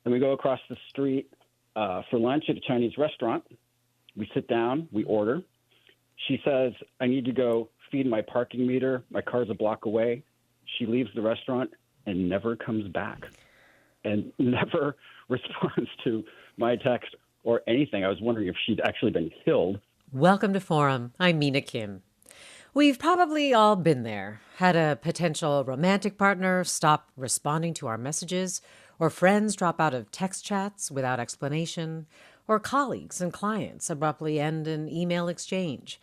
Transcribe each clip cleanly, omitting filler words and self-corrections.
Then we go across the street for lunch at a Chinese restaurant. We sit down, we order. She says, I need to go feed my parking meter. My car's a block away. She leaves the restaurant and never comes back and never responds to my text or anything. I was wondering if she'd actually been killed. Welcome to Forum. I'm Mina Kim. We've probably all been there, had a potential romantic partner stop responding to our messages, or friends drop out of text chats without explanation, or colleagues and clients abruptly end an email exchange.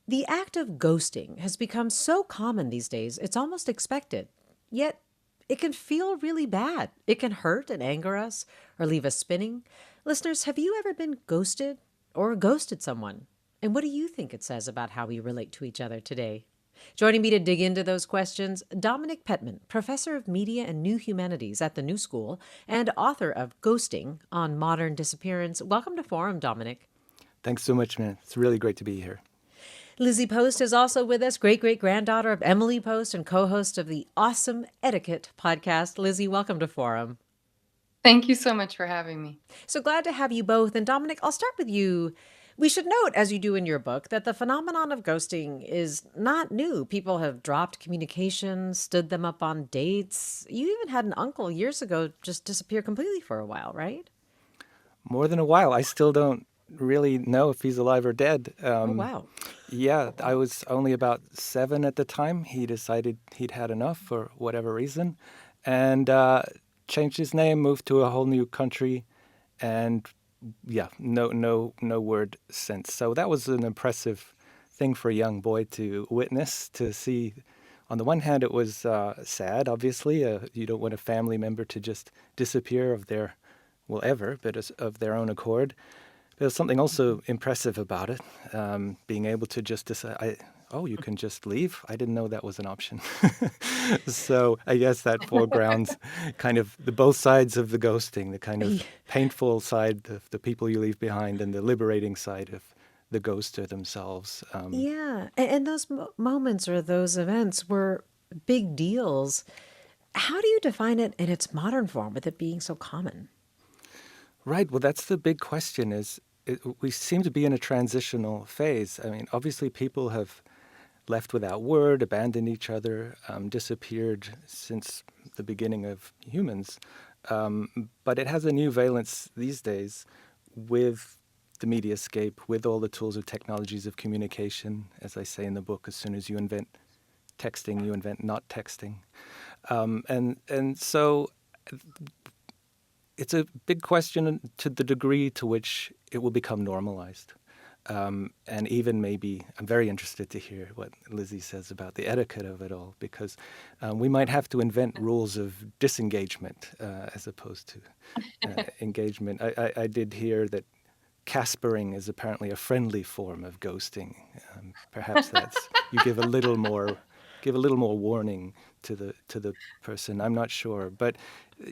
The act of ghosting has become so common these days, it's almost expected. Yet, it can feel really bad. It can hurt and anger us or leave us spinning. Listeners, have you ever been ghosted or ghosted someone? And what do you think it says about how we relate to each other today? Joining me to dig into those questions, Dominic Pettman, professor of media and new humanities at the New School and author of Ghosting on Modern Disappearance. Welcome to Forum, Dominic. Thanks so much, man. It's really great to be here. Lizzie Post is also with us, great-great-granddaughter of Emily Post and co-host of the awesome Etiquette podcast. Lizzie, welcome to Forum. Thank you so much for having me. So glad to have you both. And Dominic, I'll start with you. We should note, as you do in your book, that the phenomenon of ghosting is not new. People have dropped communication, stood them up on dates. You even had an uncle years ago just disappear completely for a while, right? More than a while. I still don't really know if he's alive or dead. Oh, wow. Yeah, I was only about 7 at the time. He decided he'd had enough for whatever reason and changed his name, moved to a whole new country, and yeah, no word since. So that was an impressive thing for a young boy to witness, to see. On the one hand, it was sad, obviously. You don't want a family member to just disappear of their own accord. There's something also impressive about it, being able to just decide, you can just leave? I didn't know that was an option. So I guess that foregrounds kind of the both sides of the ghosting, the kind of painful side of the people you leave behind and the liberating side of the ghoster themselves. Yeah, and those moments or those events were big deals. How do you define it in its modern form with it being so common? Right. Well, that's the big question we seem to be in a transitional phase. I mean, obviously people have left without word, abandoned each other, disappeared since the beginning of humans. But it has a new valence these days with the mediascape, with all the tools of technologies of communication. As I say in the book, as soon as you invent texting, you invent not texting. And so it's a big question to the degree to which it will become normalized. And even maybe, I'm very interested to hear what Lizzie says about the etiquette of it all, because we might have to invent rules of disengagement as opposed to engagement. I did hear that caspering is apparently a friendly form of ghosting. Perhaps you give a little more warning to the person. I'm not sure, but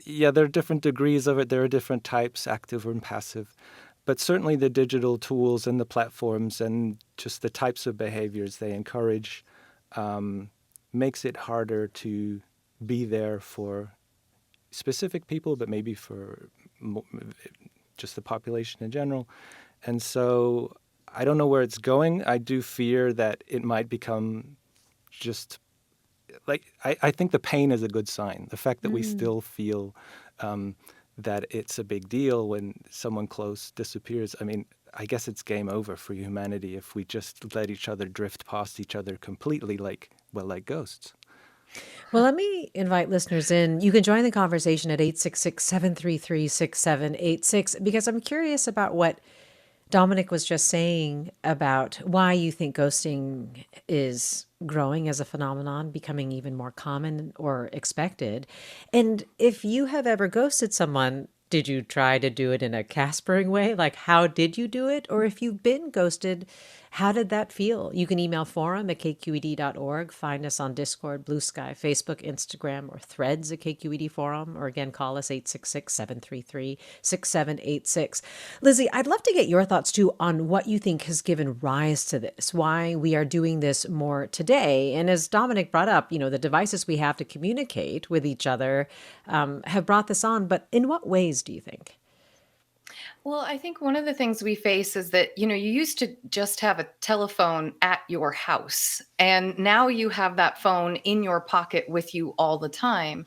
yeah, there are different degrees of it. There are different types, active and passive. But certainly the digital tools and the platforms and just the types of behaviors they encourage makes it harder to be there for specific people, but maybe for just the population in general. And so I don't know where it's going. I do fear that it might become just I think the pain is a good sign. The fact that we still feel that it's a big deal when someone close disappears. I mean, I guess it's game over for humanity if we just let each other drift past each other completely like ghosts. Well, let me invite listeners in. You can join the conversation at 866-733-6786 because I'm curious about what Dominic was just saying about why you think ghosting is growing as a phenomenon, becoming even more common or expected. And if you have ever ghosted someone, did you try to do it in a caspering way? Like, how did you do it? Or if you've been ghosted, How did that feel? You can email forum@kqed.org, find us on Discord, Blue Sky, Facebook, Instagram, or Threads at KQED Forum, or again, call us 866-733-6786. Lizzie, I'd love to get your thoughts too on what you think has given rise to this, why we are doing this more today. And as Dominic brought up, the devices we have to communicate with each other have brought this on, but in what ways do you think? Well, I think one of the things we face is that, you used to just have a telephone at your house, and now you have that phone in your pocket with you all the time.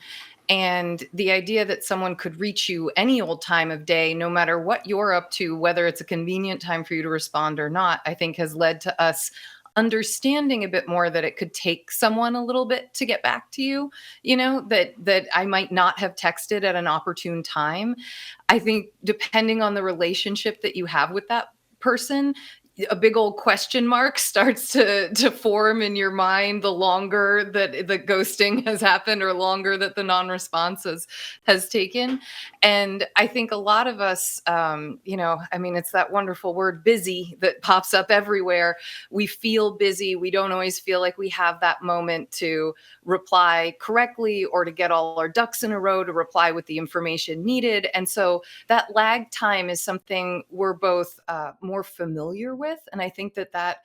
And the idea that someone could reach you any old time of day, no matter what you're up to, whether it's a convenient time for you to respond or not, I think has led to us understanding a bit more that it could take someone a little bit to get back to you, that I might not have texted at an opportune time. I think depending on the relationship that you have with that person, a big old question mark starts to form in your mind the longer that the ghosting has happened or longer that the non-response has taken. And I think a lot of us, it's that wonderful word busy that pops up everywhere. We feel busy. We don't always feel like we have that moment to reply correctly or to get all our ducks in a row to reply with the information needed. And so that lag time is something we're both more familiar with. And I think that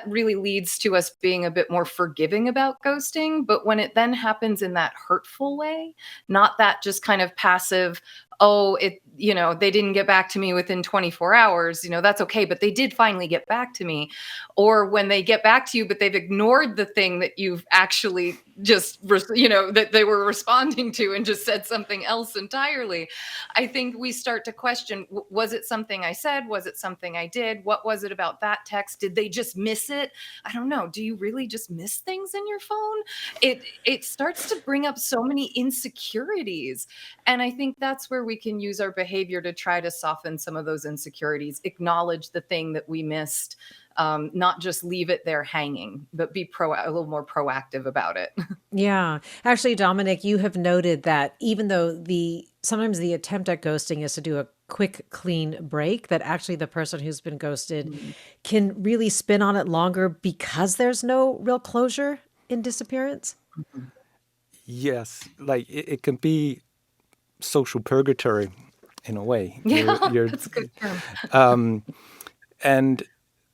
really leads to us being a bit more forgiving about ghosting. But when it then happens in that hurtful way, not that just kind of passive, oh, they didn't get back to me within 24 hours, that's okay, but they did finally get back to me. Or when they get back to you, but they've ignored the thing that you've actually that they were responding to and just said something else entirely. I think we start to question, was it something I said? Was it something I did? What was it about that text? Did they just miss it? I don't know. Do you really just miss things in your phone? It starts to bring up so many insecurities. And I think that's where we can use our behavior to try to soften some of those insecurities, acknowledge the thing that we missed, not just leave it there hanging, but be a little more proactive about it. Yeah. Actually, Dominic, you have noted that even though sometimes the attempt at ghosting is to do a quick, clean break, that actually the person who's been ghosted can really spin on it longer because there's no real closure in disappearance. Yes, like it can be social purgatory in a way. Yeah, that's a good term. And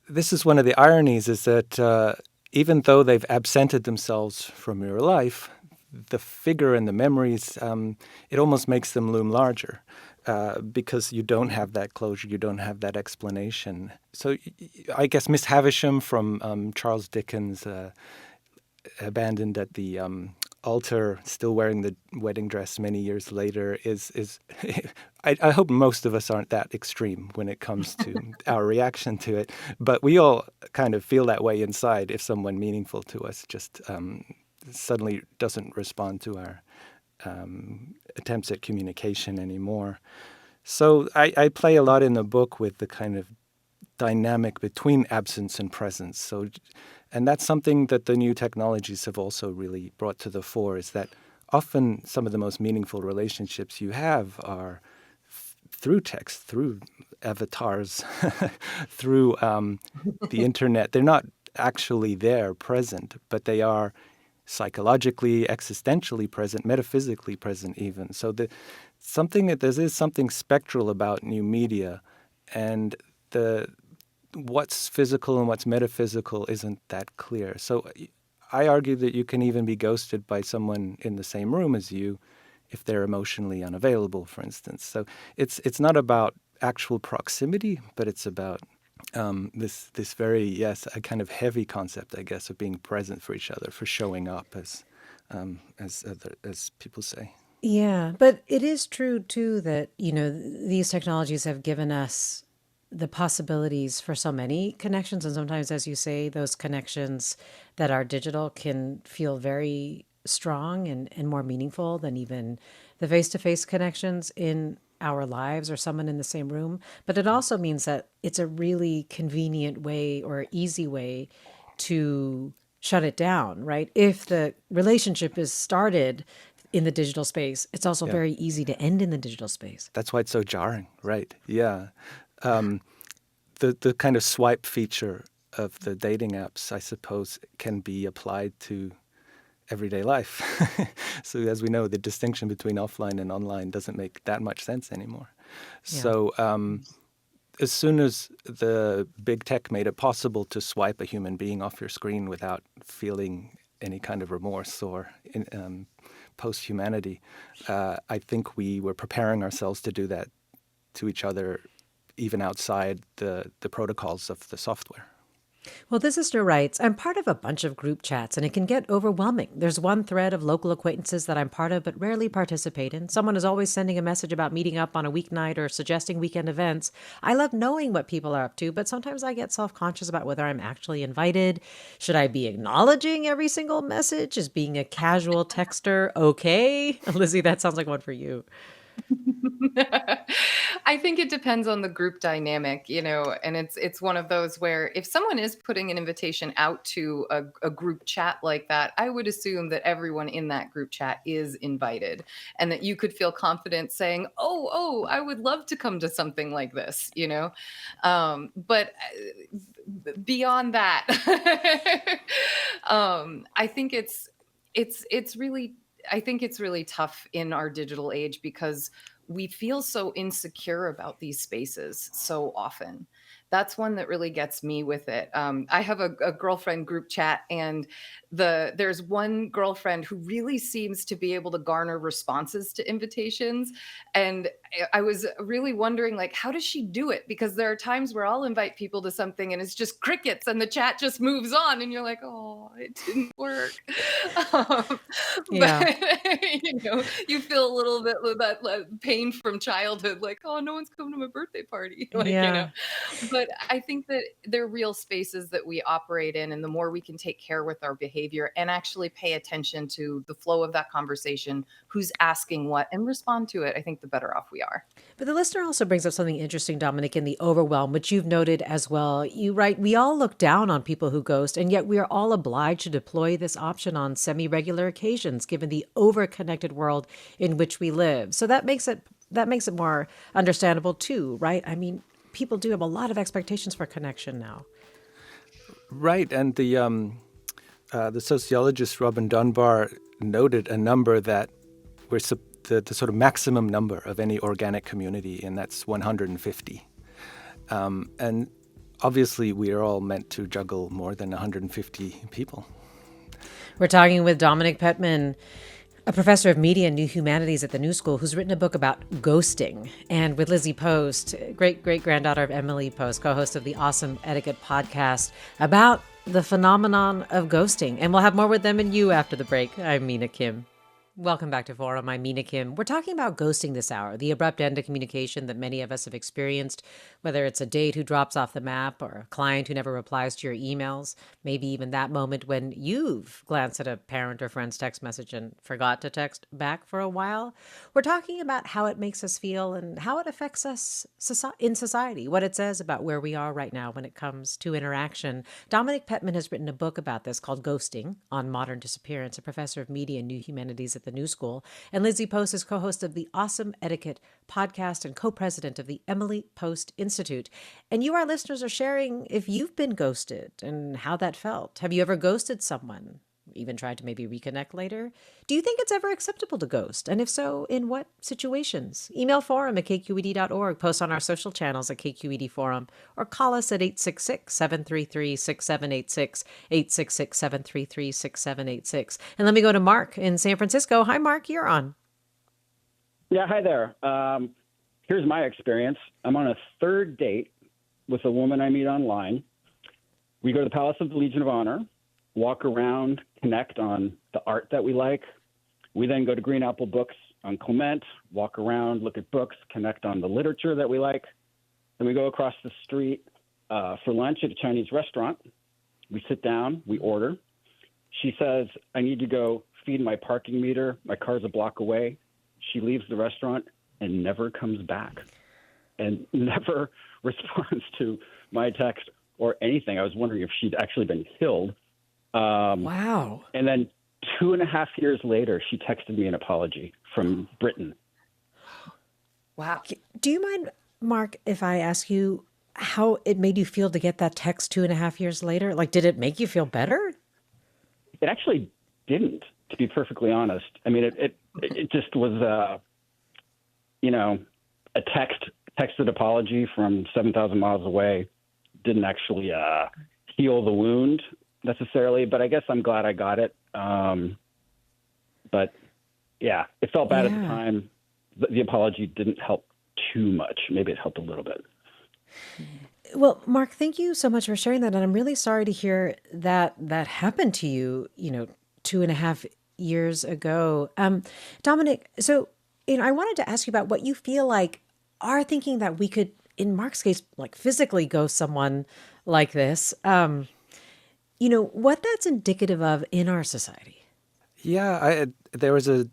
this is one of the ironies is that even though they've absented themselves from your life, the figure and the memories, it almost makes them loom larger because you don't have that closure, you don't have that explanation. So I guess Miss Havisham from Charles Dickens, abandoned at the altar, still wearing the wedding dress many years later, is I hope most of us aren't that extreme when it comes to our reaction to it, but we all kind of feel that way inside if someone meaningful to us just suddenly doesn't respond to our attempts at communication anymore. So I play a lot in the book with the kind of dynamic between absence and presence. And that's something that the new technologies have also really brought to the fore, is that often some of the most meaningful relationships you have are through text, through avatars, through the internet. They're not actually there present, but they are psychologically, existentially present, metaphysically present even. So there is something spectral about new media, and what's physical and what's metaphysical isn't that clear. So I argue that you can even be ghosted by someone in the same room as you if they're emotionally unavailable, for instance. So it's not about actual proximity, but it's about this very, a kind of heavy concept, I guess, of being present for each other, for showing up, as people say. Yeah, but it is true too that, these technologies have given us the possibilities for so many connections. And sometimes, as you say, those connections that are digital can feel very strong and more meaningful than even the face-to-face connections in our lives or someone in the same room. But it also means that it's a really convenient way or easy way to shut it down, right? If the relationship is started in the digital space, it's also very easy to end in the digital space. That's why it's so jarring, right? Yeah. the kind of swipe feature of the dating apps, I suppose, can be applied to everyday life. So as we know, the distinction between offline and online doesn't make that much sense anymore. Yeah. So as soon as the big tech made it possible to swipe a human being off your screen without feeling any kind of remorse or post-humanity, I think we were preparing ourselves to do that to each other even outside the protocols of the software. Well, this sister writes, I'm part of a bunch of group chats and it can get overwhelming. There's one thread of local acquaintances that I'm part of but rarely participate in. Someone is always sending a message about meeting up on a weeknight or suggesting weekend events. I love knowing what people are up to, but sometimes I get self-conscious about whether I'm actually invited. Should I be acknowledging every single message? Is being a casual texter okay? Lizzie, that sounds like one for you. I think it depends on the group dynamic, and it's one of those where if someone is putting an invitation out to a group chat like that, I would assume that everyone in that group chat is invited and that you could feel confident saying, oh, I would love to come to something like this. But beyond that, I think it's really I think it's really tough in our digital age because we feel so insecure about these spaces so often. That's one that really gets me with it. I have a girlfriend group chat, and there's one girlfriend who really seems to be able to garner responses to invitations, and I was really wondering, like, how does she do it? Because there are times where I'll invite people to something and it's just crickets, and the chat just moves on, and you're like, oh, it didn't work. Yeah. But you feel a little bit of that pain from childhood, like, oh, no one's coming to my birthday party, Yeah. But I think that they're real spaces that we operate in, and the more we can take care with our behavior and actually pay attention to the flow of that conversation, who's asking what, and respond to it, I think the better off we are. But the listener also brings up something interesting, Dominic, in the overwhelm, which you've noted as well. You write, we all look down on people who ghost, and yet we are all obliged to deploy this option on semi-regular occasions, given the over-connected world in which we live. So that makes it more understandable too, right? I mean, people do have a lot of expectations for connection now. Right, and the sociologist Robin Dunbar noted a number that we're the sort of maximum number of any organic community, and that's 150. And obviously, we are all meant to juggle more than 150 people. We're talking with Dominic Pettman, a professor of media and new humanities at the New School, who's written a book about ghosting, and with Lizzie Post, great-great-granddaughter of Emily Post, co-host of the awesome Etiquette podcast, about the phenomenon of ghosting. And we'll have more with them and you after the break. I'm Mina Kim. Welcome back to Forum. I'm Mina Kim. We're talking about ghosting this hour, the abrupt end of communication that many of us have experienced, whether it's a date who drops off the map or a client who never replies to your emails, maybe even that moment when you've glanced at a parent or friend's text message and forgot to text back for a while. We're talking about how it makes us feel and how it affects us in society, what it says about where we are right now when it comes to interaction. Dominic Pettman has written a book about this called Ghosting on Modern Disappearance, a professor of media and new humanities at the New School. And Lizzie Post is co-host of the awesome Etiquette podcast and co-president of the Emily Post Institute. And you, our listeners, are sharing if you've been ghosted and how that felt. Have you ever ghosted someone? Even tried to maybe reconnect later? Do you think it's ever acceptable to ghost? And if so, in what situations? Email forum@kqed.org, post on our social channels at KQED Forum, or call us at 866-733-6786, 866-733-6786. And let me go to Mark in San Francisco. Hi, Mark, you're on. Yeah, hi there. Here's my experience. I'm on a third date with a woman I meet online. We go to the Palace of the Legion of Honor, walk around, connect on the art that we like. We then go to Green Apple Books on Clement, walk around, look at books, connect on the literature that we like. Then we go across the street for lunch at a Chinese restaurant. We sit down, we order. She says, I need to go feed my parking meter. My car's a block away. She leaves the restaurant and never comes back and never responds to my text or anything. I was wondering if she'd actually been killed. Wow. And then 2.5 years later, she texted me an apology from Britain. Wow. Do you mind, Mark, if I ask you, how it made you feel to get that text 2.5 years later? Like, did it make you feel better? It actually didn't, to be perfectly honest. I mean, it just was, a texted apology from 7,000 miles away. Didn't actually heal the wound necessarily, but I guess I'm glad I got it. But yeah, it felt bad at the Yeah. time. The apology didn't help too much. Maybe it helped a little bit. Well, Mark, thank you so much for sharing that. And I'm really sorry to hear that that happened to you, 2.5 years ago. Dominic, so, I wanted to ask you about what you feel like are thinking that we could, in Mark's case, like physically ghost someone like this. What that's indicative of in our society. Yeah, there was a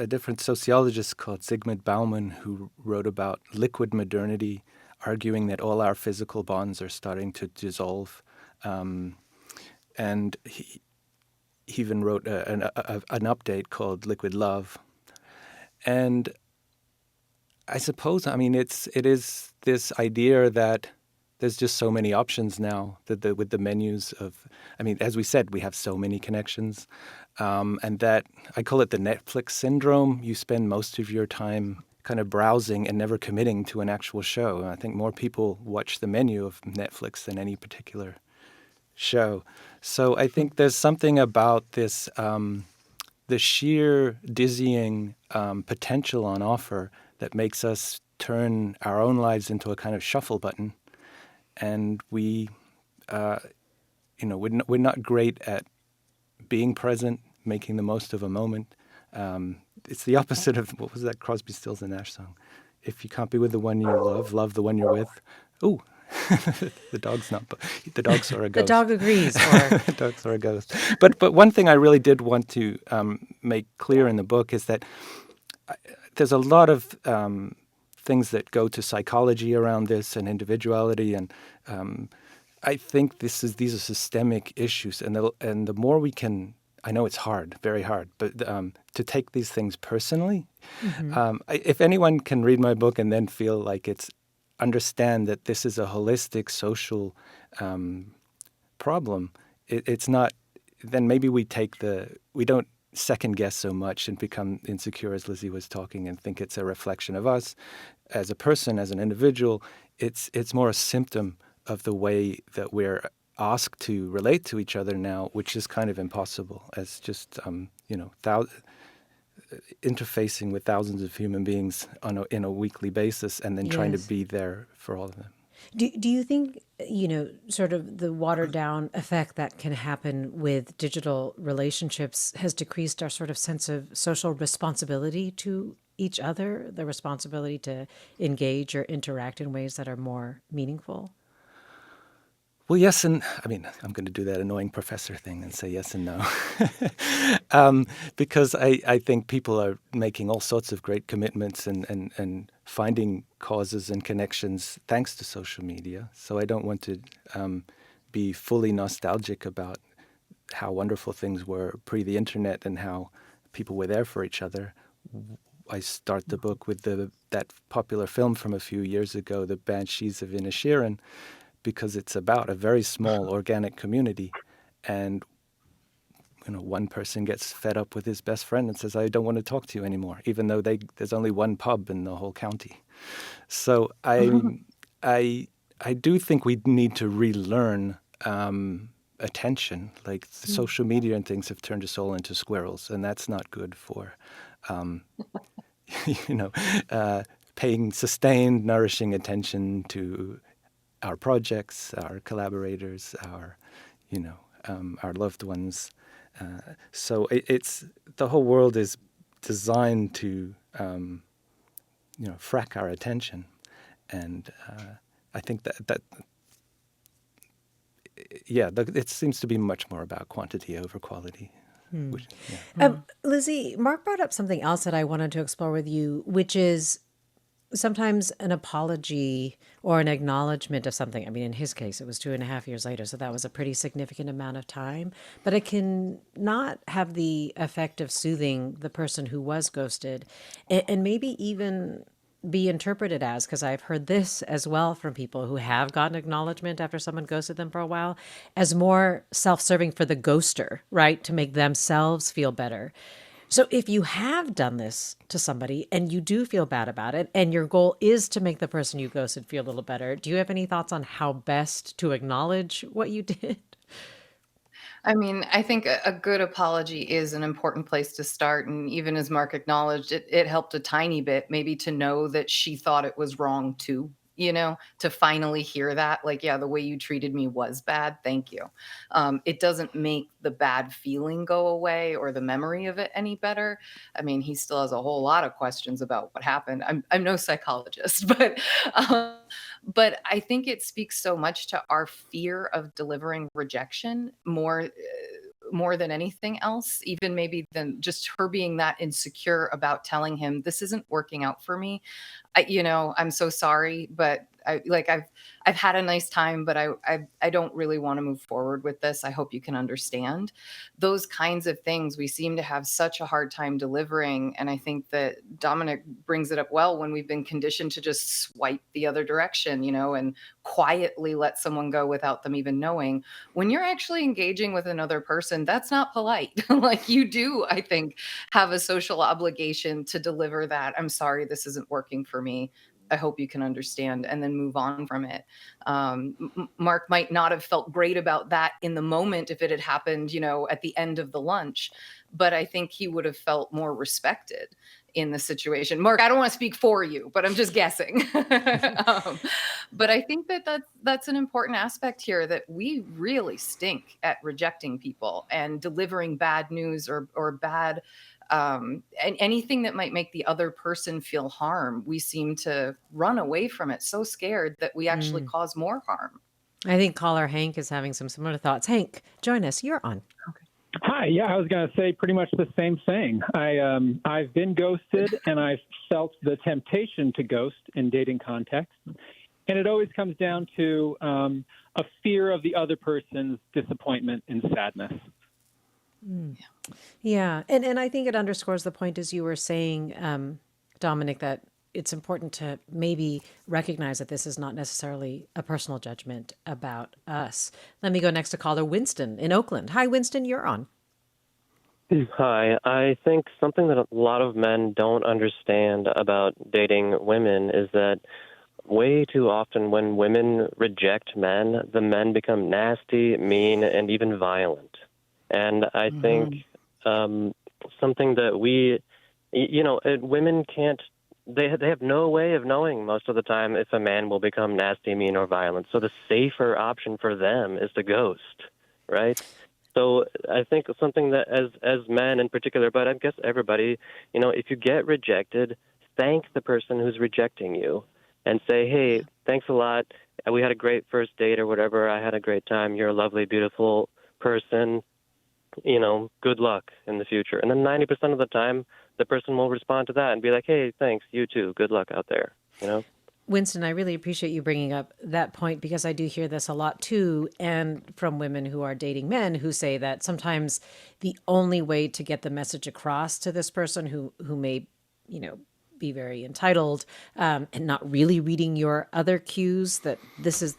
different sociologist called Zygmunt Bauman who wrote about liquid modernity, arguing that all our physical bonds are starting to dissolve. And he even wrote an update called Liquid Love. And I suppose, it is this idea that there's just so many options now that with the menus of, as we said, we have so many connections. And that I call it the Netflix syndrome. You spend most of your time kind of browsing and never committing to an actual show. And I think more people watch the menu of Netflix than any particular show. So I think there's something about this, the sheer dizzying potential on offer that makes us turn our own lives into a kind of shuffle button. And we're not great at being present, making the most of a moment. It's the opposite of, what was that Crosby, Stills and Nash song? If you can't be with the one you love the one you're with. Ooh, the dog saw a The ghost. dog agrees, or The dog saw a ghost. But one thing I really did want to make clear in the book is that there's a lot of things that go to psychology around this and individuality, and I think these are systemic issues, and the more we can, I know it's hard, very hard, but to take these things personally. If anyone can read my book and then feel like understand that this is a holistic social problem, it's not. Then maybe we don't second guess so much and become insecure, as Lizzie was talking, and think it's a reflection of us as a person, as an individual. It's more a symptom of the way that we're asked to relate to each other now, which is kind of impossible, as just interfacing with thousands of human beings in a weekly basis, and then trying to yes. be there for all of them. Do you think, sort of the watered down effect that can happen with digital relationships has decreased our sort of sense of social responsibility to each other, the responsibility to engage or interact in ways that are more meaningful? Well, yes, and I'm going to do that annoying professor thing and say yes and no. Because I think people are making all sorts of great commitments and finding causes and connections thanks to social media. So I don't want to be fully nostalgic about how wonderful things were pre the internet and how people were there for each other. I start the book with that popular film from a few years ago, The Banshees of Inisherin, because it's about a very small organic community, and one person gets fed up with his best friend and says, "I don't want to talk to you anymore," even though there's only one pub in the whole county. So I do think we need to relearn attention. Like the social media and things have turned us all into squirrels, and that's not good for paying sustained, nourishing attention to our projects, our collaborators, our loved ones. So it's the whole world is designed to, frack our attention, and I think it seems to be much more about quantity over quality. Which, yeah. Lizzie, Mark brought up something else that I wanted to explore with you, which is sometimes an apology or an acknowledgement of something. I mean, in his case, it was 2.5 years later, so that was a pretty significant amount of time. But it can not have the effect of soothing the person who was ghosted, and maybe even be interpreted as, because I've heard this as well from people who have gotten acknowledgement after someone ghosted them for a while, as more self-serving for the ghoster, right? To make themselves feel better. So if you have done this to somebody and you do feel bad about it, and your goal is to make the person you ghosted feel a little better, do you have any thoughts on how best to acknowledge what you did? I mean, I think a good apology is an important place to start. And even as Mark acknowledged, it helped a tiny bit, maybe to know that she thought it was wrong too, to finally hear that, like, yeah, the way you treated me was bad. Thank you. It doesn't make the bad feeling go away or the memory of it any better. I mean, he still has a whole lot of questions about what happened. I'm no psychologist, um, but I think it speaks so much to our fear of delivering rejection more than anything else, even maybe than just her being that insecure about telling him this isn't working out for me. I'm so sorry, but I've had a nice time, but I don't really want to move forward with this. I hope you can understand. Those kinds of things we seem to have such a hard time delivering, and I think that Dominic brings it up well when we've been conditioned to just swipe the other direction, and quietly let someone go without them even knowing. When you're actually engaging with another person, that's not polite. Like, you do, I think, have a social obligation to deliver that. I'm sorry, this isn't working for me. I hope you can understand, and then move on from it. Mark might not have felt great about that in the moment if it had happened, at the end of the lunch, but I think he would have felt more respected in the situation. Mark, I don't want to speak for you, but I'm just guessing. But I think that's an important aspect here, that we really stink at rejecting people and delivering bad news or bad and anything that might make the other person feel harm. We seem to run away from it, so scared that we actually cause more harm. I think caller Hank is having some similar thoughts. Hank, join us. You're on. Hi. Yeah, I was going to say pretty much the same thing. I've been ghosted, and I've felt the temptation to ghost in dating context. And it always comes down to a fear of the other person's disappointment and sadness. Yeah. And I think it underscores the point, as you were saying, Dominic, that it's important to maybe recognize that this is not necessarily a personal judgment about us. Let me go next to caller Winston in Oakland. Hi, Winston, you're on. Hi. I think something that a lot of men don't understand about dating women is that way too often when women reject men, the men become nasty, mean, and even violent. And I think something that women can't, they have no way of knowing most of the time if a man will become nasty, mean, or violent. So the safer option for them is to ghost, right? So I think something that as men in particular, but I guess everybody, if you get rejected, thank the person who's rejecting you and say, hey, thanks a lot. We had a great first date or whatever. I had a great time. You're a lovely, beautiful person. Good luck in the future. And then 90% of the time, the person will respond to that and be like, hey, thanks, you too. Good luck out there, Winston, I really appreciate you bringing up that point, because I do hear this a lot too, and from women who are dating men who say that sometimes the only way to get the message across to this person who may, be very entitled and not really reading your other cues, that this is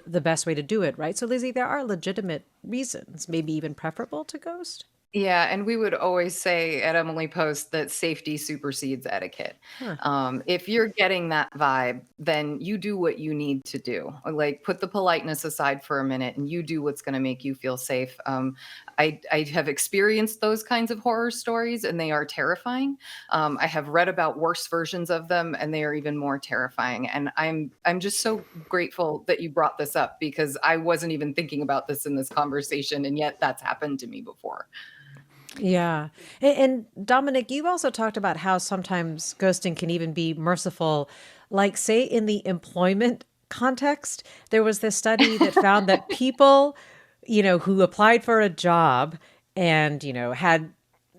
the best way to do it, right? So, Lizzie, there are legitimate reasons, maybe even preferable to ghost. Yeah, and we would always say at Emily Post that safety supersedes etiquette. If you're getting that vibe, then you do what you need to do. Like, put the politeness aside for a minute, and you do what's going to make you feel safe. I have experienced those kinds of horror stories, and they are terrifying. I have read about worse versions of them, and they are even more terrifying. And I'm just so grateful that you brought this up, because I wasn't even thinking about this in this conversation, and yet that's happened to me before. Yeah. And Dominic, you've also talked about how sometimes ghosting can even be merciful. Like, say, in the employment context, there was this study that found that people, who applied for a job and, had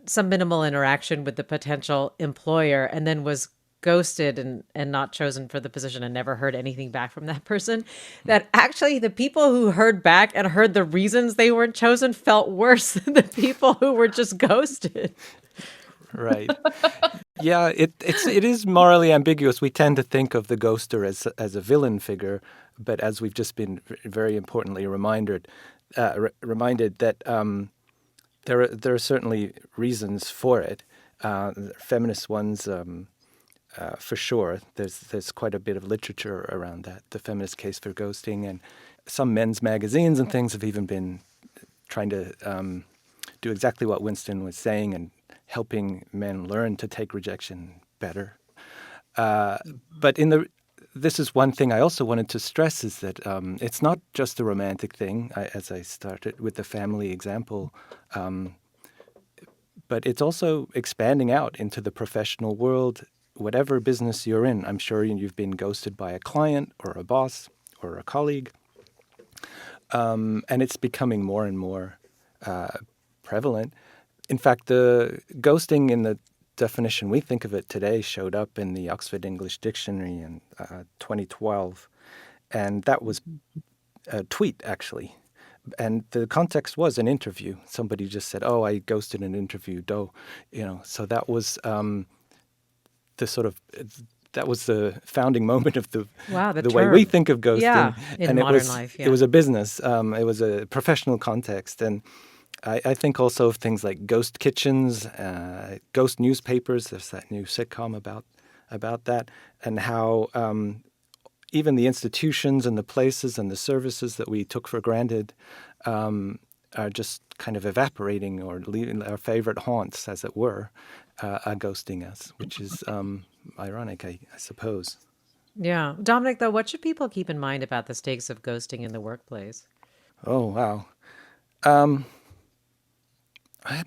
some minimal interaction with the potential employer and then was ghosted and not chosen for the position and never heard anything back from that person, that actually the people who heard back and heard the reasons they weren't chosen felt worse than the people who were just ghosted. Right. Yeah, it is morally ambiguous. We tend to think of the ghoster as a villain figure, but as we've just been very importantly reminded that there are certainly reasons for it. Feminist ones, for sure. There's quite a bit of literature around that, the feminist case for ghosting, and some men's magazines and things have even been trying to do exactly what Winston was saying and helping men learn to take rejection better. But this is one thing I also wanted to stress is that it's not just a romantic thing, as I started with the family example, but it's also expanding out into the professional world, whatever business you're in. I'm sure you've been ghosted by a client or a boss or a colleague, and it's becoming more and more prevalent. In fact, the ghosting in the definition we think of it today showed up in the Oxford English Dictionary in 2012, and that was a tweet, actually. And the context was an interview. Somebody just said, "Oh, I ghosted an interview." So that was the founding moment of the way we think of ghosting. In modern life. It was a business. It was a professional context, and I think also of things like ghost kitchens, ghost newspapers. There's that new sitcom about that, and how even the institutions and the places and the services that we took for granted are just kind of evaporating or leaving our favorite haunts, as it were, are ghosting us, which is ironic, I suppose. Yeah. Dominic, though, what should people keep in mind about the stakes of ghosting in the workplace? Oh, wow. I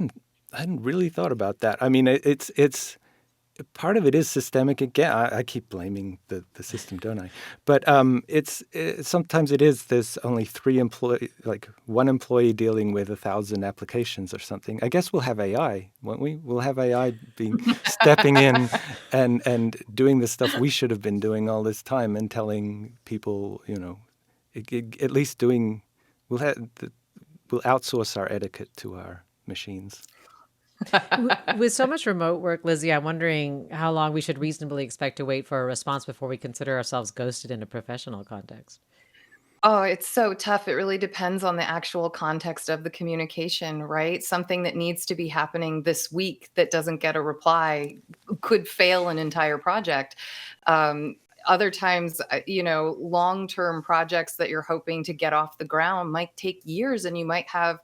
hadn't really thought about that. I mean, it's part of it is systemic. Again, I keep blaming the system, don't I? But sometimes it is. There's only one employee dealing with 1,000 applications or something. I guess we'll have AI, won't we? We'll have AI stepping in and doing the stuff we should have been doing all this time and telling people, at least doing. We'll outsource our etiquette to our machines. With so much remote work, Lizzie, I'm wondering how long we should reasonably expect to wait for a response before we consider ourselves ghosted in a professional context. Oh, it's so tough. It really depends on the actual context of the communication, right? Something that needs to be happening this week that doesn't get a reply could fail an entire project. Other times, long-term projects that you're hoping to get off the ground might take years, and you might have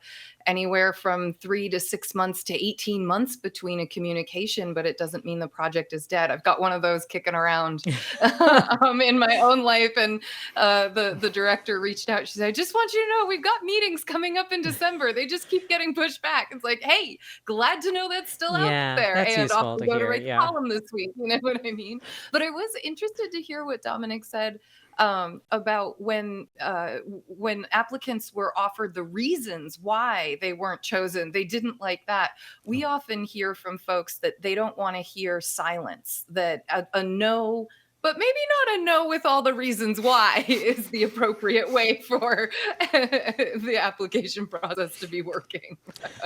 anywhere from 3 to 6 months to 18 months between a communication, but it doesn't mean the project is dead. I've got one of those kicking around in my own life. And the director reached out. She said, "I just want you to know we've got meetings coming up in December. They just keep getting pushed back." It's like, hey, glad to know that's still out there. That's and useful off to to go hear, to write the yeah. column this week. You know what I mean? But I was interested to hear what Dominic said about when applicants were offered the reasons why they weren't chosen. They didn't like that. We often hear from folks that they don't want to hear silence, that a no, but maybe not a no with all the reasons why is the appropriate way for the application process to be working.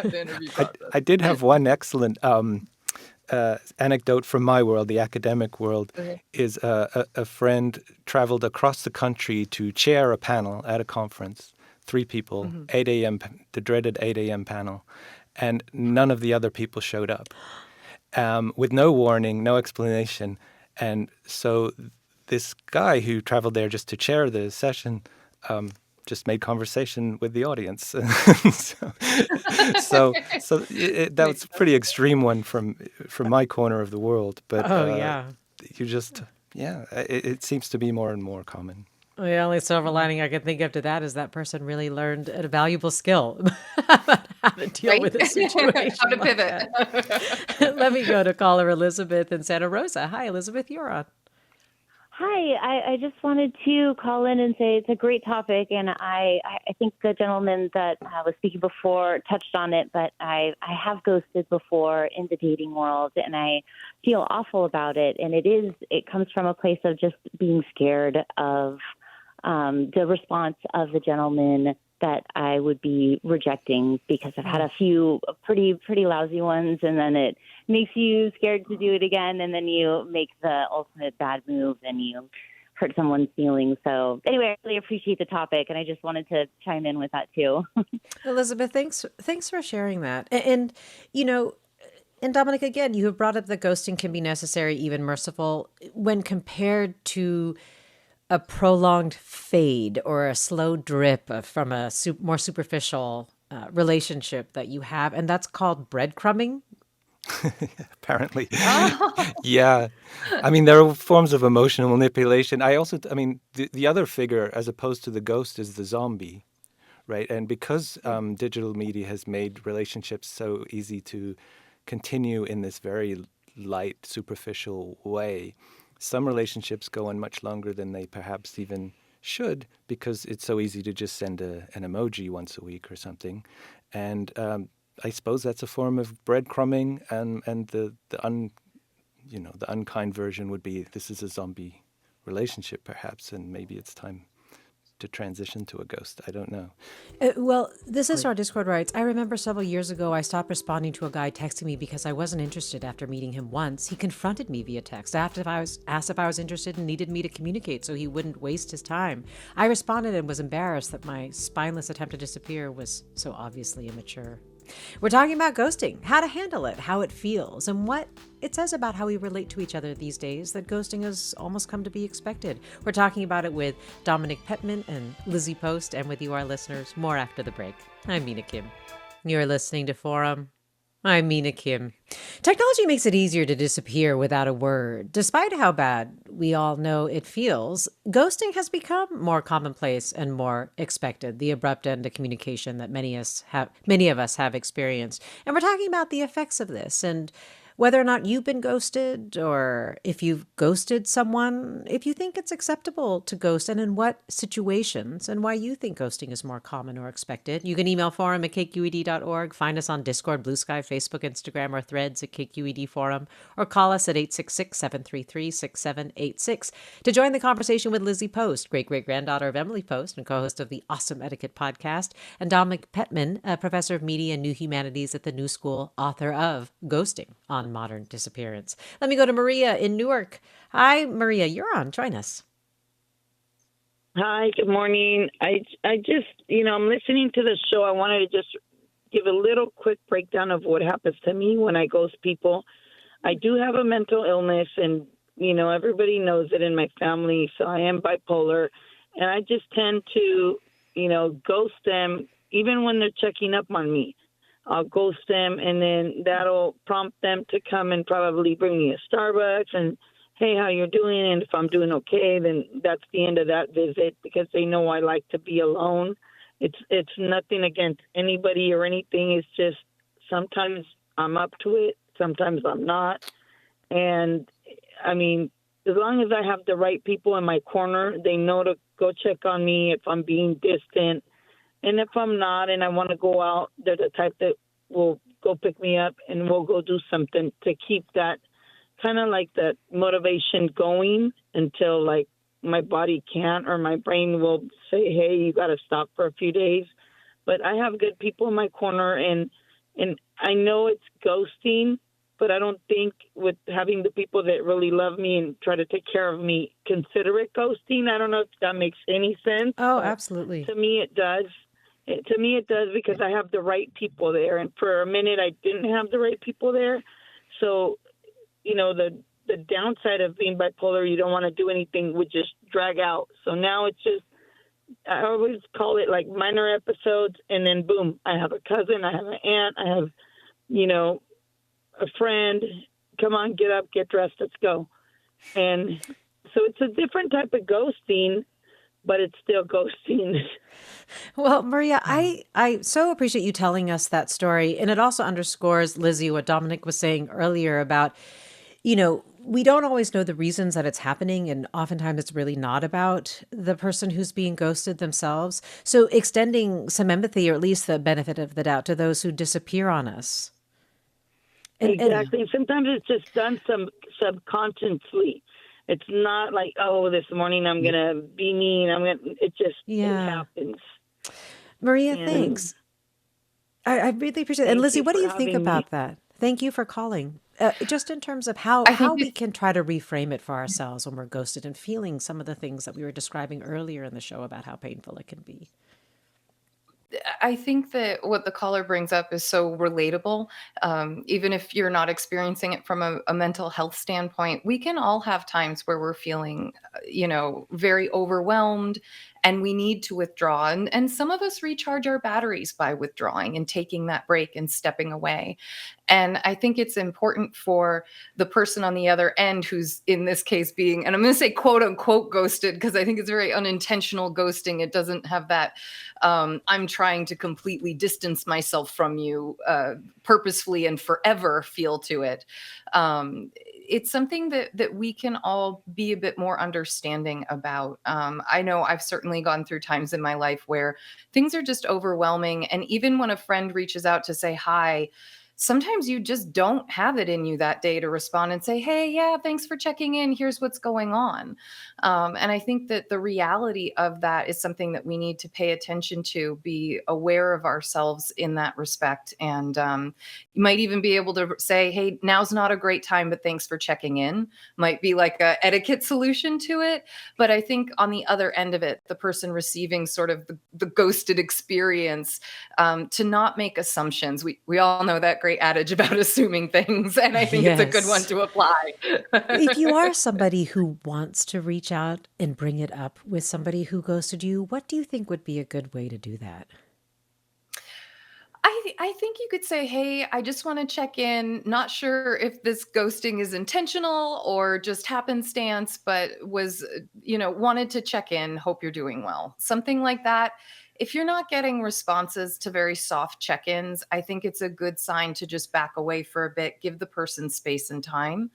The interview process. I did have one excellent anecdote from my world, the academic world, is a friend traveled across the country to chair a panel at a conference, 3 people, 8 a.m., the dreaded 8 a.m. panel, and none of the other people showed up with no warning, no explanation. And so this guy who traveled there just to chair the session just made conversation with the audience. so that was a pretty extreme one from my corner of the world. But it seems to be more and more common. The only silver lining I can think of to that is that person really learned a valuable skill how to deal with a situation. How to pivot. Let me go to caller Elizabeth in Santa Rosa. Hi, Elizabeth, you're on. Hi, I just wanted to call in and say it's a great topic, and I think the gentleman that was speaking before touched on it, but I have ghosted before in the dating world, and I feel awful about it. And it comes from a place of just being scared of the response of the gentleman that I would be rejecting, because I've had a few pretty lousy ones, and then it makes you scared to do it again, and then you make the ultimate bad move and you hurt someone's feelings. So anyway, I really appreciate the topic, and I just wanted to chime in with that too. Elizabeth, thanks for sharing that. And you know, and Dominic, again, you have brought up that ghosting can be necessary, even merciful, when compared to a prolonged fade or a slow drip from a more superficial relationship that you have, and that's called breadcrumbing. Apparently. Yeah. I mean, there are forms of emotional manipulation. The other figure, as opposed to the ghost, is the zombie, right? And because digital media has made relationships so easy to continue in this very light, superficial way, some relationships go on much longer than they perhaps even should, because it's so easy to just send an emoji once a week or something. And I suppose that's a form of breadcrumbing, and the unkind version would be, this is a zombie relationship perhaps, and maybe it's time to transition to a ghost. I don't know. Well, this is our Discord rights. I remember several years ago, I stopped responding to a guy texting me because I wasn't interested after meeting him once. He confronted me via text, asked if I was interested and needed me to communicate so he wouldn't waste his time. I responded and was embarrassed that my spineless attempt to disappear was so obviously immature. We're talking about ghosting, how to handle it, how it feels, and what it says about how we relate to each other these days that ghosting has almost come to be expected. We're talking about it with Dominic Pettman and Lizzie Post, and with you, our listeners, more after the break. I'm Mina Kim. You're listening to Forum. I'm Mina Kim. Technology makes it easier to disappear without a word. Despite how bad we all know it feels, ghosting has become more commonplace and more expected, the abrupt end to communication that many of us have experienced. And we're talking about the effects of this and whether or not you've been ghosted, or if you've ghosted someone, if you think it's acceptable to ghost, and in what situations, and why you think ghosting is more common or expected. You can email forum@kqed.org, find us on Discord, Blue Sky, Facebook, Instagram, or Threads at KQED Forum, or call us at 866-733-6786 to join the conversation with Lizzie Post, great-great-granddaughter of Emily Post and co-host of the awesome Etiquette podcast, and Dominic Pettman, a professor of media and new humanities at the New School, author of Ghosting on Modern Disappearance. Let me go to Maria in Newark. Hi, Maria, you're on. Join us. Hi, good morning. I just, I'm listening to the show. I wanted to just give a little quick breakdown of what happens to me when I ghost people. I do have a mental illness, and, everybody knows it in my family, so I am bipolar, and I just tend to, ghost them even when they're checking up on me. I'll ghost them, and then that'll prompt them to come and probably bring me a Starbucks and, hey, how you doing? And if I'm doing okay, then that's the end of that visit, because they know I like to be alone. It's nothing against anybody or anything. It's just sometimes I'm up to it, sometimes I'm not. And, I mean, as long as I have the right people in my corner, they know to go check on me if I'm being distant. And if I'm not and I want to go out, they're the type that will go pick me up and we'll go do something to keep that kind of like that motivation going until like my body can't, or my brain will say, hey, you got to stop for a few days. But I have good people in my corner, and I know it's ghosting, but I don't think with having the people that really love me and try to take care of me consider it ghosting. I don't know if that makes any sense. Oh, absolutely. To me, it does. To me, it does, because I have the right people there. And for a minute, I didn't have the right people there. So, the downside of being bipolar, you don't want to do anything, would just drag out. So now it's just, I always call it like minor episodes, and then boom, I have a cousin, I have an aunt, I have, a friend. Come on, get up, get dressed, let's go. And so it's a different type of ghosting, but it's still ghosting. Well, Maria, I so appreciate you telling us that story. And it also underscores, Lizzie, what Dominic was saying earlier about, we don't always know the reasons that it's happening. And oftentimes it's really not about the person who's being ghosted themselves. So extending some empathy, or at least the benefit of the doubt, to those who disappear on us. Exactly. Sometimes it's just done subconsciously. It's not like, oh, this morning I'm going to be mean. It just it happens. Maria, And thanks. I really appreciate it. And thank Lizzie, you what do for you think having me. about that? Thank you for calling. Just in terms of I how think we can try to reframe it for ourselves when we're ghosted and feeling some of the things that we were describing earlier in the show about how painful it can be. I think that what the caller brings up is so relatable. Even if you're not experiencing it from a mental health standpoint, we can all have times where we're feeling, very overwhelmed and we need to withdraw. And some of us recharge our batteries by withdrawing and taking that break and stepping away. And I think it's important for the person on the other end who's in this case being, and I'm going to say quote unquote ghosted because I think it's very unintentional ghosting. It doesn't have that I'm trying to completely distance myself from you purposefully and forever feel to it. It's something that we can all be a bit more understanding about. I know I've certainly gone through times in my life where things are just overwhelming, and even when a friend reaches out to say hi, sometimes you just don't have it in you that day to respond and say, hey, yeah, thanks for checking in, here's what's going on. And I think that the reality of that is something that we need to pay attention to, be aware of ourselves in that respect. And you might even be able to say, hey, now's not a great time, but thanks for checking in. Might be like a etiquette solution to it. But I think on the other end of it, the person receiving sort of the ghosted experience, to not make assumptions. We all know that great adage about assuming things, and I think it's a good one Yes. to apply. If you are somebody who wants to reach out and bring it up with somebody who ghosted you, what do you think would be a good way to do that? I think you could say, hey, I just want to check in. Not sure if this ghosting is intentional or just happenstance, but was, wanted to check in. Hope you're doing well. Something like that. If you're not getting responses to very soft check ins, I think it's a good sign to just back away for a bit, give the person space and time.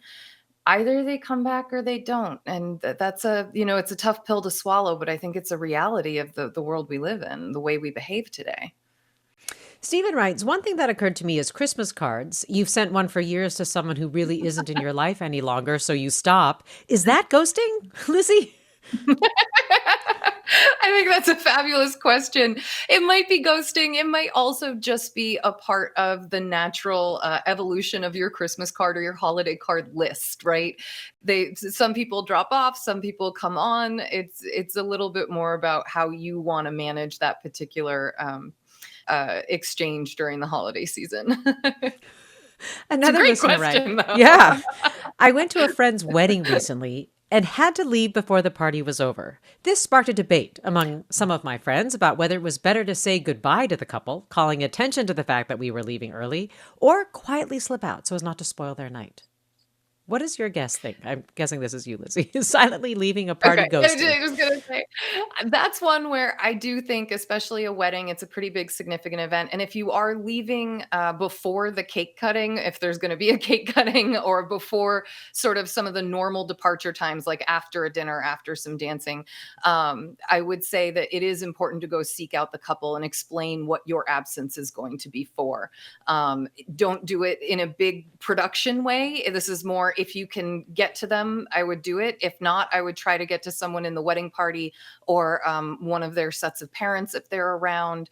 Either they come back or they don't. And that's it's a tough pill to swallow, but I think it's a reality of the world we live in, the way we behave today. Stephen writes, one thing that occurred to me is Christmas cards. You've sent one for years to someone who really isn't in your life any longer, so you stop. Is that ghosting, Lizzie? I think that's a fabulous question. It might be ghosting. It might also just be a part of the natural evolution of your Christmas card or your holiday card list, right? Some people drop off, some people come on. It's a little bit more about how you want to manage that particular exchange during the holiday season. It's a Another great listener writes, question, though. yeah. I went to a friend's wedding recently and had to leave before the party was over. This sparked a debate among some of my friends about whether it was better to say goodbye to the couple, calling attention to the fact that we were leaving early, or quietly slip out so as not to spoil their night. What does your guest think? I'm guessing this is you, Lizzie. Silently leaving a party Okay, I ghosted. was gonna say that's one where I do think, especially a wedding, it's a pretty big, significant event. And if you are leaving before the cake cutting, if there's going to be a cake cutting, or before sort of some of the normal departure times, like after a dinner, after some dancing, I would say that it is important to go seek out the couple and explain what your absence is going to be for. Don't do it in a big production way. This is more, if you can get to them, I would do it. If not, I would try to get to someone in the wedding party or one of their sets of parents if they're around.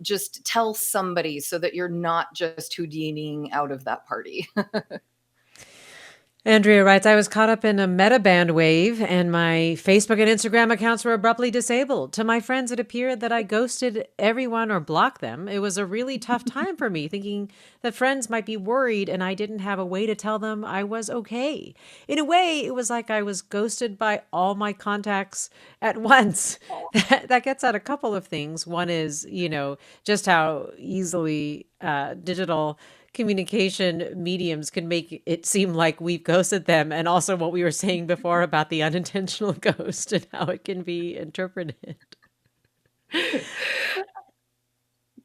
Just tell somebody so that you're not just Houdiniing out of that party. Andrea writes, I was caught up in a meta band wave and my Facebook and Instagram accounts were abruptly disabled. To my friends, it appeared that I ghosted everyone or blocked them. It was a really tough time for me, thinking that friends might be worried and I didn't have a way to tell them I was okay. In a way, it was like I was ghosted by all my contacts at once. That gets at a couple of things. One is, just how easily digital communication mediums can make it seem like we've ghosted them, and also what we were saying before about the unintentional ghost and how it can be interpreted.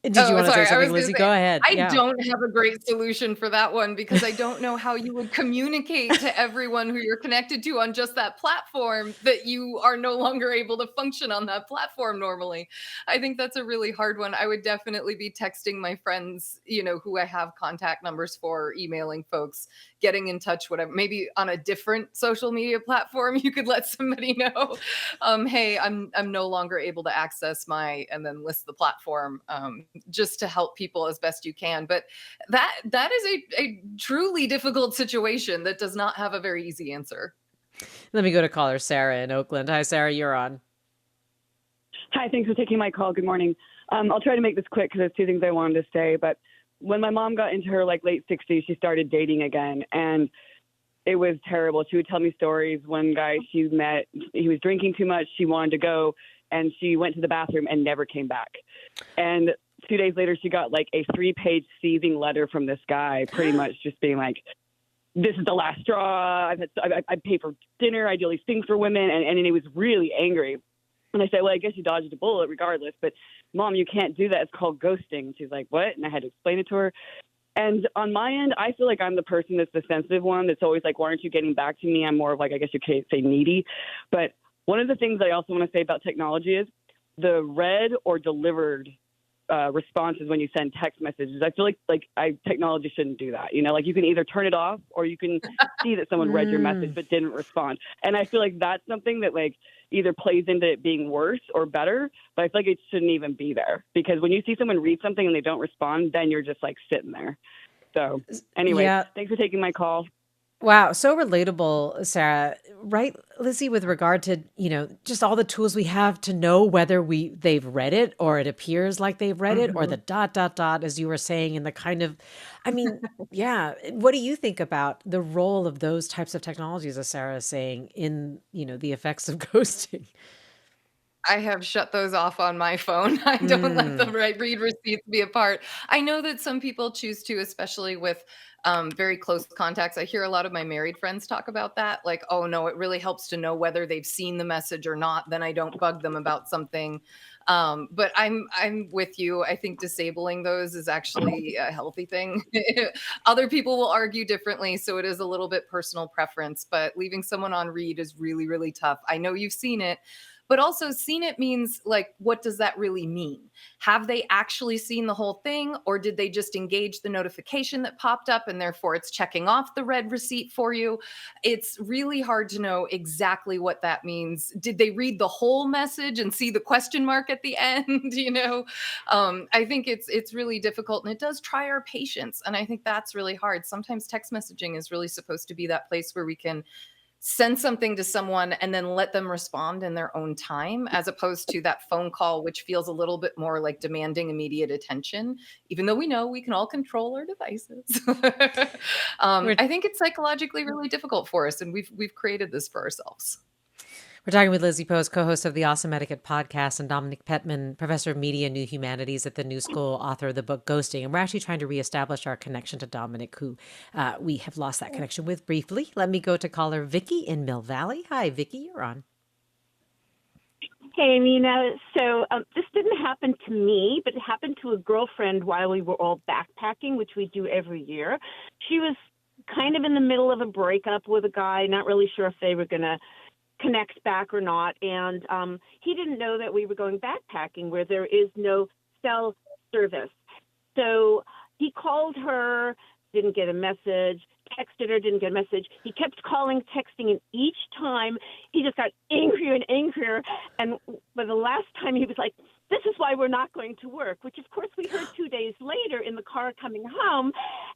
Did you want to say Sorry. I something, was going to Lizzie? say, Go ahead. I Yeah. don't have a great solution for that one because I don't know how you would communicate to everyone who you're connected to on just that platform that you are no longer able to function on that platform normally. I think that's a really hard one. I would definitely be texting my friends, who I have contact numbers for, emailing folks, getting in touch, whatever. Maybe on a different social media platform, you could let somebody know, hey, I'm no longer able to access and then list the platform. Just to help people as best you can. But that is a truly difficult situation that does not have a very easy answer. Let me go to caller Sarah in Oakland. Hi, Sarah, you're on. Hi, thanks for taking my call. Good morning. I'll try to make this quick because there's two things I wanted to say. But when my mom got into her late 60s, she started dating again. And it was terrible. She would tell me stories. One guy she met, he was drinking too much. She wanted to go, and she went to the bathroom and never came back. And 2 days later, she got like a 3-page seething letter from this guy, pretty much just being like, this is the last straw. I pay for dinner. I do all these things for women. And he was really angry. And I said, well, I guess you dodged a bullet regardless. But, Mom, you can't do that. It's called ghosting. And she's like, what? And I had to explain it to her. And on my end, I feel like I'm the person that's the sensitive one that's always like, why aren't you getting back to me? I'm more of like, I guess you could say needy. But one of the things I also want to say about technology is the read or delivered responses when you send text messages. I feel like technology shouldn't do that. Like you can either turn it off or you can see that someone read your message but didn't respond. And I feel like that's something that like either plays into it being worse or better, but I feel like it shouldn't even be there because when you see someone read something and they don't respond, then you're just like sitting there. So anyway, Thanks for taking my call. Wow, so relatable, Sarah. Right, Lizzie, with regard to, just all the tools we have to know whether they've read it or it appears like they've read it or the ... as you were saying, and the kind of, yeah. What do you think about the role of those types of technologies, as Sarah is saying, in, the effects of ghosting? I have shut those off on my phone. I don't let the read receipts be a part. I know that some people choose to, especially with very close contacts. I hear a lot of my married friends talk about that. Like, oh no, it really helps to know whether they've seen the message or not. Then I don't bug them about something. But I'm with you. I think disabling those is actually a healthy thing. Other people will argue differently, so it is a little bit personal preference. But leaving someone on read is really, really tough. I know you've seen it. But also seen it means like, what does that really mean? Have they actually seen the whole thing, or did they just engage the notification that popped up and therefore it's checking off the read receipt for you? It's really hard to know exactly what that means. Did they read the whole message and see the question mark at the end? I think it's really difficult, and it does try our patience. And I think that's really hard. Sometimes text messaging is really supposed to be that place where we can send something to someone and then let them respond in their own time, as opposed to that phone call, which feels a little bit more like demanding immediate attention, even though we know we can all control our devices. I think it's psychologically really difficult for us, and we've created this for ourselves. We're talking with Lizzie Post, co-host of the Awesome Etiquette podcast, and Dominic Pettman, professor of media and new humanities at the New School, author of the book Ghosting. And we're actually trying to reestablish our connection to Dominic, who we have lost that connection with briefly. Let me go to caller Vicky in Mill Valley. Hi, Vicky, you're on. Hey, Nina. So this didn't happen to me, but it happened to a girlfriend while we were all backpacking, which we do every year. She was kind of in the middle of a breakup with a guy, not really sure if they were going to connect back or not. And he didn't know that we were going backpacking where there is no cell service. So he called her, didn't get a message, texted her, didn't get a message. He kept calling, texting, and each time he just got angrier and angrier. And by the last time he was like, this is why we're not going to work, which of course we heard 2 days later in the car coming home.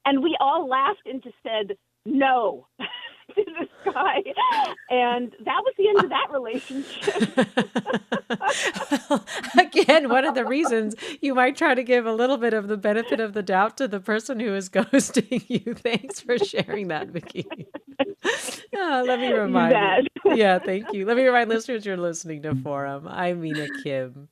And we all laughed and just said, no. To this guy, and that was the end of that relationship. Well, again, one of the reasons you might try to give a little bit of the benefit of the doubt to the person who is ghosting you. Thanks for sharing that, Vicky. Let me remind you. Yeah, thank you. Let me remind listeners you're listening to Forum. I'm Mina Kim.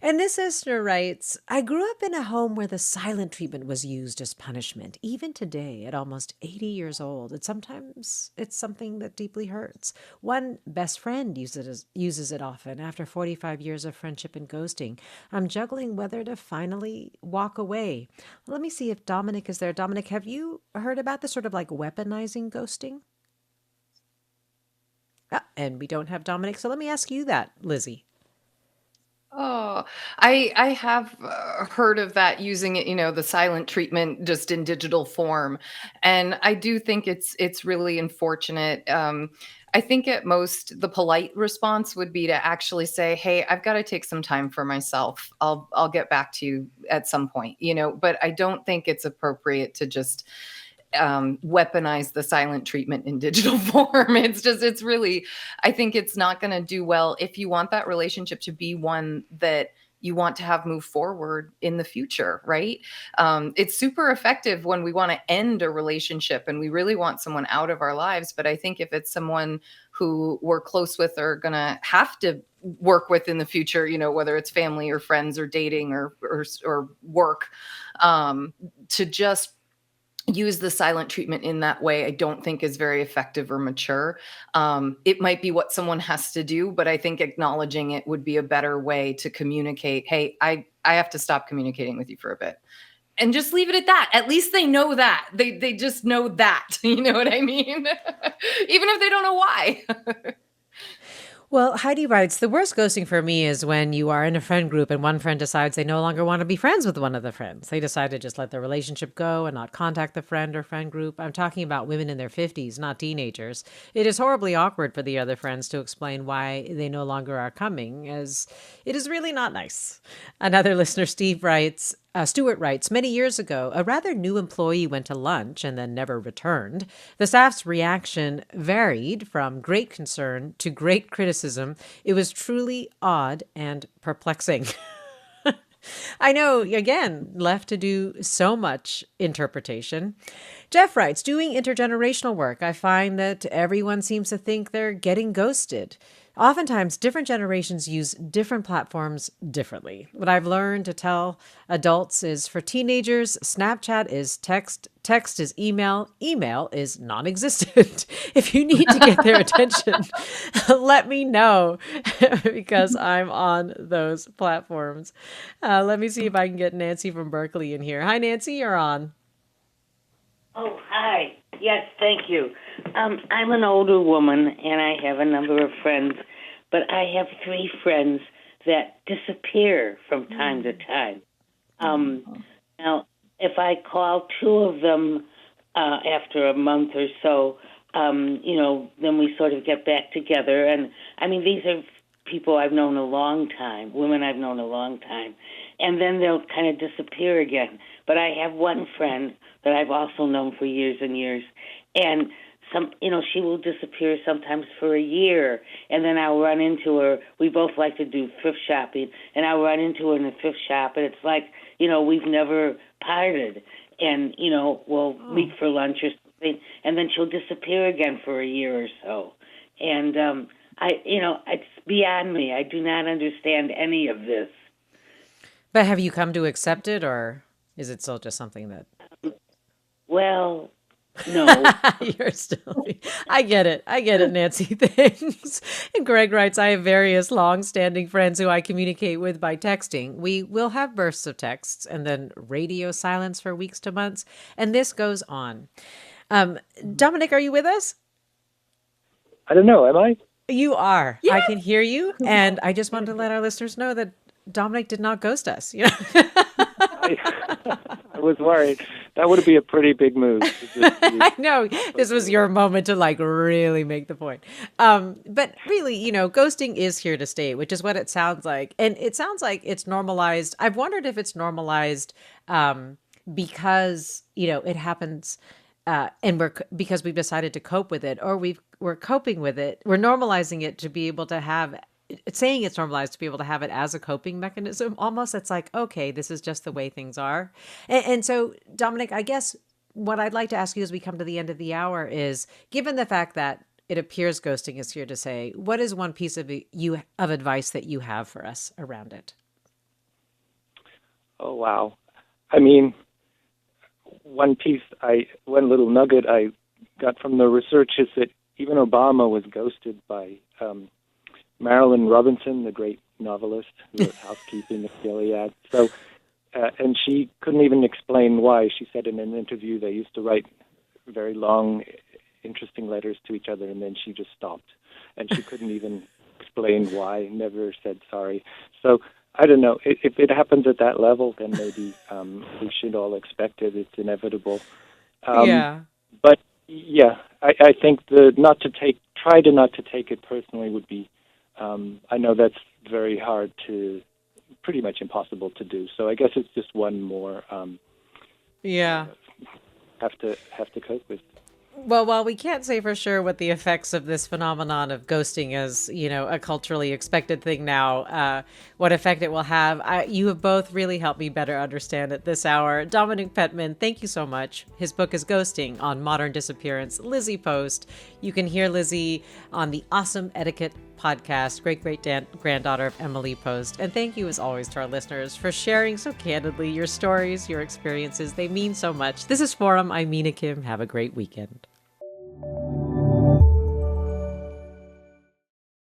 And this listener writes, I grew up in a home where the silent treatment was used as punishment. Even today, at almost 80 years old, sometimes it's something that deeply hurts. One best friend uses it often after 45 years of friendship and ghosting. I'm juggling whether to finally walk away. Let me see if Dominic is there. Dominic, have you heard about this sort of like weaponizing ghosting? And we don't have Dominic, so let me ask you that, Lizzie. Oh, I have heard of that, using it, the silent treatment just in digital form, and I do think it's really unfortunate. I think at most the polite response would be to actually say, "Hey, I've got to take some time for myself. I'll get back to you at some point." But I don't think it's appropriate to just weaponize the silent treatment in digital form. It's really, I think it's not going to do well if you want that relationship to be one that you want to have move forward in the future, right? It's super effective when we want to end a relationship and we really want someone out of our lives. But I think if it's someone who we're close with or going to have to work with in the future, whether it's family or friends or dating or work, to just use the silent treatment in that way, I don't think is very effective or mature. It might be what someone has to do, but I think acknowledging it would be a better way to communicate, hey, I have to stop communicating with you for a bit. And just leave it at that. At least they know that. They just know that. You know what I mean? Even if they don't know why. Well, Heidi writes, the worst ghosting for me is when you are in a friend group and one friend decides they no longer want to be friends with one of the friends. They decide to just let the relationship go and not contact the friend or friend group. I'm talking about women in their 50s, not teenagers. It is horribly awkward for the other friends to explain why they no longer are coming, as it is really not nice. Another listener, Stuart writes, many years ago, a rather new employee went to lunch and then never returned. The staff's reaction varied from great concern to great criticism. It was truly odd and perplexing. I know, again, left to do so much interpretation. Jeff writes, doing intergenerational work, I find that everyone seems to think they're getting ghosted. Oftentimes, different generations use different platforms differently. What I've learned to tell adults is for teenagers, Snapchat is text, text is email, email is non-existent. If you need to get their attention, let me know because I'm on those platforms. Let me see if I can get Nancy from Berkeley in here. Hi, Nancy, you're on. Oh, hi. Yes, thank you. I'm an older woman, and I have a number of friends, but I have 3 friends that disappear from time to time. Now, if I call 2 of them after a month or so, then we sort of get back together. And, I mean, these are people I've known a long time, women I've known a long time, and then they'll kind of disappear again. But I have one friend that I've also known for years and years, and she will disappear sometimes for a year, and then I'll run into her. We both like to do thrift shopping, and I'll run into her in a thrift shop, and it's like, we've never parted, and, we'll meet for lunch or something, and then she'll disappear again for a year or so. And, it's beyond me. I do not understand any of this. But have you come to accept it, or is it still just something that... Well, no. You're still... I get it, Nancy. Thanks. And Greg writes, I have various long-standing friends who I communicate with by texting. We will have bursts of texts and then radio silence for weeks to months. And this goes on. Dominic, are you with us? I don't know. Am I? You are. Yeah. I can hear you. And I just wanted to let our listeners know that Dominic did not ghost us. I was worried. That would be a pretty big move. I know. This was your moment to really make the point. But really, ghosting is here to stay, which is what it sounds like. And it sounds like it's normalized. I've wondered if it's normalized because, it happens and because we've decided to cope with it, or we're coping with it. We're normalizing it to be able to have saying it's normalized to be able to have it as a coping mechanism. Almost it's like, okay, this is just the way things are. And so, Dominic, I guess what I'd like to ask you as we come to the end of the hour is, given the fact that it appears ghosting is here to stay, what is one piece of advice that you have for us around it? Oh, wow. I mean, one little nugget I got from the research is that even Obama was ghosted by Marilyn Robinson, the great novelist who wrote Housekeeping and Gilead. So, and she couldn't even explain why. She said in an interview they used to write very long, interesting letters to each other, and then she just stopped. And she couldn't even explain why, never said sorry. So I don't know. If it happens at that level, then maybe we should all expect it. It's inevitable. Yeah. But yeah, I think try to not to take it personally would be. I know that's very hard pretty much impossible to do. So I guess it's just one more. Have to cope with. Well, while we can't say for sure what the effects of this phenomenon of ghosting is, a culturally expected thing now, what effect it will have, you have both really helped me better understand it this hour. Dominic Pettman, thank you so much. His book is Ghosting on Modern Disappearance. Lizzie Post. You can hear Lizzie on the awesome Etiquette podcast, great-great-granddaughter of Emily Post. And thank you, as always, to our listeners for sharing so candidly your stories, your experiences. They mean so much. This is Forum. I'm Mina Kim. Have a great weekend.